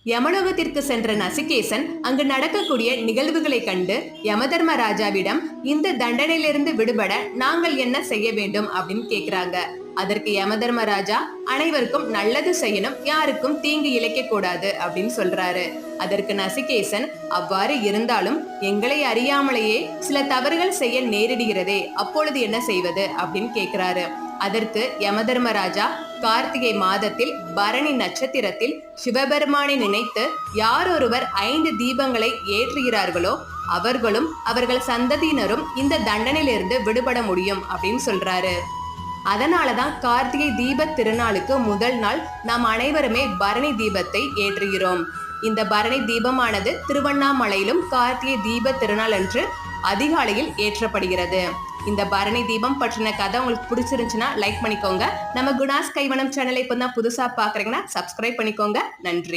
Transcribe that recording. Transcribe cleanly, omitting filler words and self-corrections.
யமலோகத்திற்கு சென்ற நசிகேசன் அங்கு நடக்கக்கூடிய நிகழ்வுகளை கண்டு யமதர்மராஜாவிடம் இந்த தண்டனையிலிருந்து விடுபட நாங்கள் என்ன செய்ய வேண்டும் அப்படின்னு கேக்குறாங்க. அதற்கு யமதர்மராஜா அனைவருக்கும் நல்லது செய்யணும், யாருக்கும் தீங்கு இழைக்க கூடாது அப்படின்னு சொல்றாரு. அதற்கு நசிகேசன், அவ்வாறு இருந்தாலும் எங்களை அறியாமலேயே சில தவறுகள் செய்ய நேரிடுகிறதே, அப்பொழுது என்ன செய்வது அப்படின்னு கேக்குறாரு. அதற்கு யமதர்மராஜா, கார்த்திகை மாதத்தில் பரணி நட்சத்திரத்தில் சிவபெருமானை நினைத்து யாரொருவர் 5 தீபங்களை ஏற்றுகிறார்களோ அவர்களும் அவர்கள் சந்ததியினரும் இந்த தண்டனையிலிருந்து விடுபட முடியும் அப்படின்னு சொல்றாரு. அதனாலதான் கார்த்திகை தீப திருநாளுக்கு முதல் நாள் நாம் அனைவருமே பரணி தீபத்தை ஏற்றுகிறோம். இந்த பரணி தீபமானது திருவண்ணாமலையிலும் கார்த்திகை தீப திருநாள் அன்று அதிகாலையில் ஏற்றப்படுகிறது. இந்த பரணி தீபம் பற்றின கதை உங்களுக்கு பிடிச்சிருந்துச்சுன்னா லைக் பண்ணிக்கோங்க. நம்ம குணாஸ் கைவனம் சேனலை இப்போ தான் புதுசா பாக்குறீங்கன்னா சப்ஸ்கிரைப் பண்ணிக்கோங்க. நன்றி.